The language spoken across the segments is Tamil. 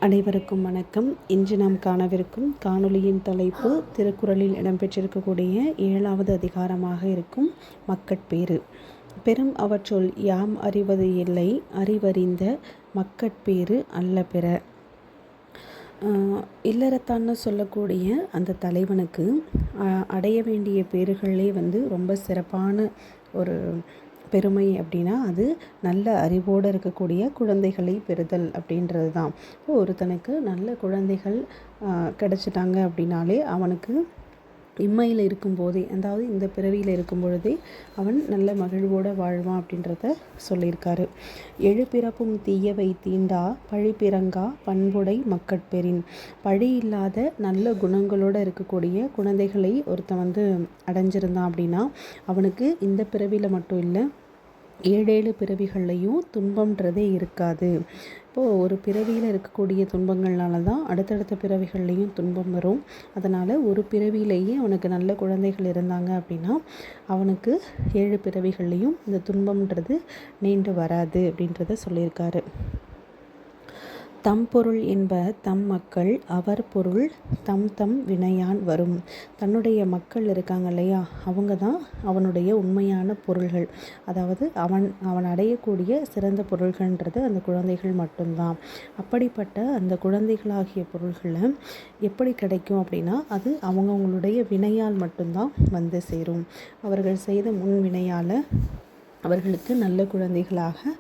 அனைவருக்கும் வணக்கம். இன்று நாம் காணவிருக்கும் காணொளியின் தலைப்பு திருக்குறளில் இடம்பெற்றிருக்கக்கூடிய 7வது அதிகாரமாக இருக்கும் மக்கட்பேறு. பெரும் அவற்றுள் யாம் அறிவது இல்லை, அறிவறிந்த மக்கட்பேறு அல்ல பிற. இல்லறத்தான்னு சொல்லக்கூடிய அந்த தலைவனுக்கு அடைய வேண்டிய பேறுகளே ரொம்ப சிறப்பான ஒரு பெருமை அப்படின்னா அது நல்ல அறிவோடு இருக்கக்கூடிய குழந்தைகளை பெறுதல் அப்படின்றது தான். இப்போ ஒருத்தனுக்கு நல்ல குழந்தைகள் கிடச்சிட்டாங்க அப்படின்னாலே அவனுக்கு இம்மையில் இருக்கும்போதே, அதாவது இந்த பிறவியில் இருக்கும் பொழுதே அவன் நல்ல மகிழ்வோடு வாழ்வான் அப்படின்றத சொல்லியிருக்காரு. எழுபிறப்பும் தீயவை தீண்டா பழிப்பிறங்கா பண்புடை மக்கட்பெறின். பழி இல்லாத நல்ல குணங்களோடு இருக்கக்கூடிய குழந்தைகளை ஒருத்தன் அடைஞ்சிருந்தான் அப்படின்னா அவனுக்கு இந்த பிறவியில் மட்டும் இல்லை, 7 பிறவிகள்லையும் துன்பம்ன்றதே இருக்காது. இப்போது ஒரு பிறவியில் இருக்கக்கூடிய துன்பங்கள்னால தான் அடுத்தடுத்த பிறவிகள்லையும் துன்பம் வரும். அதனால் ஒரு பிறவியிலேயே அவனுக்கு நல்ல குழந்தைகள் இருந்தாங்க அப்படின்னா அவனுக்கு 7 பிறவிகள்லையும் இந்த துன்பம்ன்றது நீண்டு வராது அப்படின்றத சொல்லியிருக்காரு. தம் பொருள் என்ப தம் மக்கள் அவர் பொருள் தம் தம் வினையான் வரும். தன்னுடைய மக்கள் இருக்காங்க இல்லையா, அவங்க தான் அவனுடைய உண்மையான பொருள்கள். அதாவது அவன் அடையக்கூடிய சிறந்த பொருள்கள்ன்றது அந்த குழந்தைகள் மட்டும்தான். அப்படிப்பட்ட அந்த குழந்தைகளாகிய பொருள்களை எப்படி கிடைக்கும் அப்படின்னா அது அவங்களுடைய வினையால் மட்டும்தான் சேரும். அவர்கள் செய்த முன் வினையால் அவர்களுக்கு நல்ல குழந்தைகளாக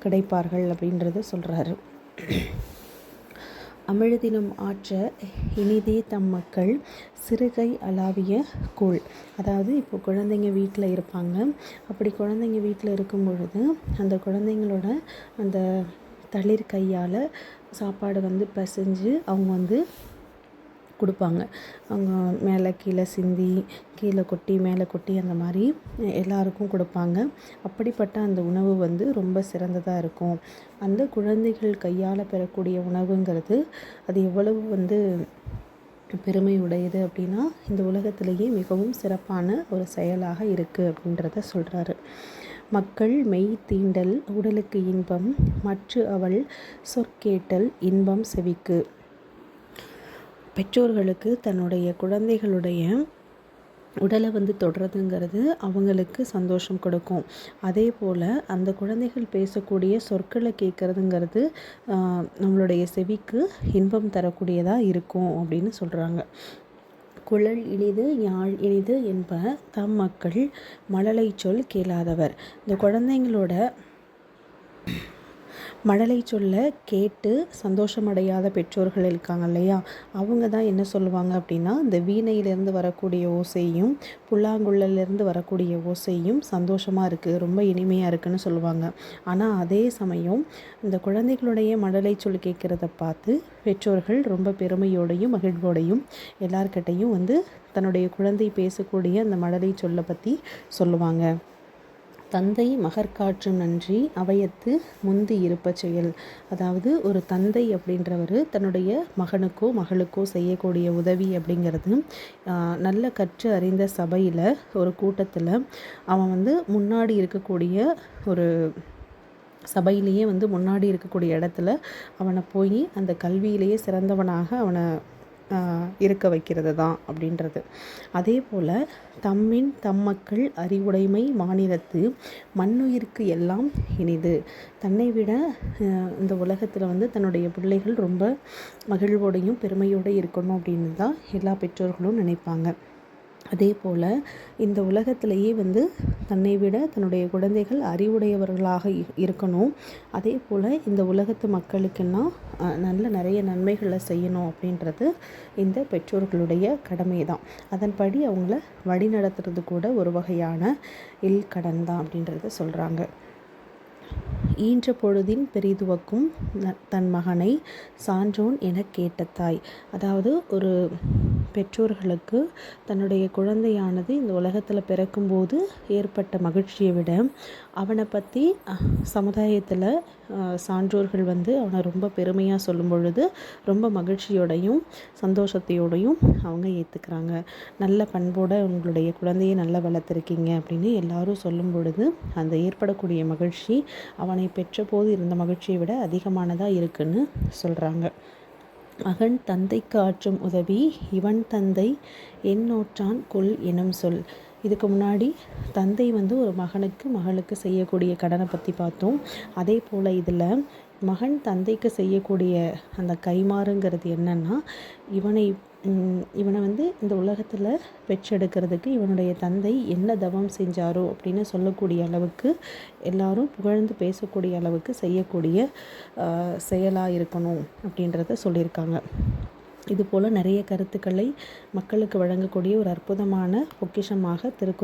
கிடைப்பார்கள் அப்படின்றத சொல்கிறாரு. அமிழ்தினம் ஆற்ற இனிதே தம் மக்கள் சிறுகை அளாவிய கூழ். அதாவது இப்போ குழந்தைங்க வீட்டில் இருப்பாங்க. அப்படி குழந்தைங்க வீட்டில் இருக்கும் பொழுது அந்த குழந்தைங்களோட அந்த தளிர் கையால் சாப்பாடு பிசைஞ்சு அவங்க கொடுப்பாங்க. அவங்க மேலே கீழே சிந்தி கீழே கொட்டி மேலே கொட்டி அந்த மாதிரி எல்லாருக்கும் கொடுப்பாங்க. அப்படிப்பட்ட அந்த உணவு ரொம்ப சிறந்ததாக இருக்கும். அந்த குழந்தைகள் கையால் பெறக்கூடிய உணவுங்கிறது அது எவ்வளவு பெருமை உடையது அப்படின்னா இந்த உலகத்திலேயே மிகவும் சிறப்பான ஒரு செயலாக இருக்குது அப்படின்றத சொல்கிறாரு. மக்கள் மெய் தீண்டல் உடலுக்கு இன்பம் மற்ற அவள் சொற்கேட்டல் இன்பம் செவிக்கு. பெற்றோர்களுக்கு தன்னுடைய குழந்தைகளுடைய உடலை தொடுறதுங்கிறது அவங்களுக்கு சந்தோஷம் கொடுக்கும். அதே போல் அந்த குழந்தைகள் பேசக்கூடிய சொற்களை கேட்குறதுங்கிறது நம்மளுடைய செவிக்கு இன்பம் தரக்கூடியதாக இருக்கும் அப்படின்னு சொல்கிறாங்க. குழல் இனிது யாழ் இனிது என்ப தம் மக்கள் மழலை சொல் கேளாதவர். இந்த குழந்தைங்களோட மழலை சொல்ல கேட்டு சந்தோஷமடையாத பெற்றோர்கள் இருக்காங்க இல்லையா, அவங்க தான் என்ன சொல்லுவாங்க அப்படின்னா இந்த வீணையிலேருந்து வரக்கூடிய ஓசையும் புல்லாங்குழலிருந்து வரக்கூடிய ஓசையும் சந்தோஷமாக இருக்குது, ரொம்ப இனிமையாக இருக்குதுன்னு சொல்லுவாங்க. ஆனால் அதே சமயம் இந்த குழந்தைகளுடைய மழலை சொல் கேட்குறத பார்த்து பெற்றோர்கள் ரொம்ப பெருமையோடையும் மகிழ்வோடையும் எல்லார்கிட்டையும் தன்னுடைய குழந்தை பேசக்கூடிய அந்த மழலை சொல்லை பற்றி சொல்லுவாங்க. தந்தை மகற்காற்றும் நன்றி அவையத்து முந்தி இருப்ப செயல். அதாவது ஒரு தந்தை அப்படின்றவர் தன்னுடைய மகனுக்கோ மகளுக்கோ செய்யக்கூடிய உதவி அப்படிங்கிறது நல்ல கற்று அறிந்த சபையில் ஒரு கூட்டத்தில் அவன் முன்னாடி இருக்கக்கூடிய ஒரு சபையிலேயே முன்னாடி இருக்கக்கூடிய இடத்துல அவனை போய் அந்த கல்வியிலேயே சிறந்தவனாக அவனை இருக்க வைக்கிறது தான் அப்படின்றது. அதே போல் தம்மின் தம் மக்கள் அறிவுடைமை மாநிலத்து மண்ணுயிர்க்கு எல்லாம் இனிது. தன்னை விட இந்த உலகத்தில் தன்னுடைய பிள்ளைகள் ரொம்ப மகிழ்வோடையும் பெருமையோடு இருக்கணும் அப்படின்னு தான் எல்லா பெற்றோர்களும் நினைப்பாங்க. அதே போல் இந்த உலகத்திலேயே தன்னை விட தன்னுடைய குழந்தைகள் அறிவுடையவர்களாக இருக்கணும். அதே போல் இந்த உலகத்து மக்களுக்கெல்லாம் நிறைய நன்மைகளை செய்யணும் அப்படின்றது இந்த பெற்றோர்களுடைய கடமை தான். அதன்படி அவங்கள வழி நடத்துறது கூட ஒரு வகையான கடன் தான் அப்படின்றத சொல்கிறாங்க. ஈன்ற பொழுதின் பெரிதுவக்கும் தன் மகனை சான்றோன் என கேட்ட தாய். அதாவது ஒரு பெற்றோர்களுக்கு தன்னுடைய குழந்தையானது இந்த உலகத்தில் பிறக்கும்போது ஏற்பட்ட மகிழ்ச்சியை விட அவனை பற்றி சமுதாயத்தில் சான்றோர்கள் அவனை ரொம்ப பெருமையாக சொல்லும் பொழுது ரொம்ப மகிழ்ச்சியோடையும் சந்தோஷத்தையோடையும் அவங்க ஏற்றுக்கிறாங்க. நல்ல பண்போடு உங்களுடைய குழந்தையை நல்லா வளர்த்துருக்கீங்க அப்படின்னு எல்லாரும் சொல்லும் பொழுது அந்த ஏற்படக்கூடிய மகிழ்ச்சி அவனை பெற்ற போது இருந்த மகிழ்ச்சியை விட அதிகமானதாக இருக்குன்னு சொல்கிறாங்க. மகன் தந்தைக்கு ஆற்றும் உதவி இவன் தந்தை எண்ணோற்றான் கொல் எனும் சொல். இதுக்கு முன்னாடி தந்தை வந்து ஒரு மகனுக்கு மகளுக்கு செய்யக்கூடிய கடனை பற்றி பார்த்தோம். அதே போல் இதில் மகன் தந்தைக்கு செய்யக்கூடிய அந்த கைமாறுங்கிறது என்னன்னா, இவனை வந்து இந்த உலகத்தில் பெற்றெடுக்கிறதுக்கு இவனுடைய தந்தை என்ன தவம் செஞ்சாரோ அப்படின்னு சொல்லக்கூடிய அளவுக்கு எல்லாரும் புகழ்ந்து பேசக்கூடிய அளவுக்கு செய்யக்கூடிய செயலாக இருக்கணும் அப்படின்றத சொல்லியிருக்காங்க. இது போல் நிறைய கருத்துக்களை மக்களுக்கு வழங்கக்கூடிய ஒரு அற்புதமான பொக்கிஷமாக திருக்குறள்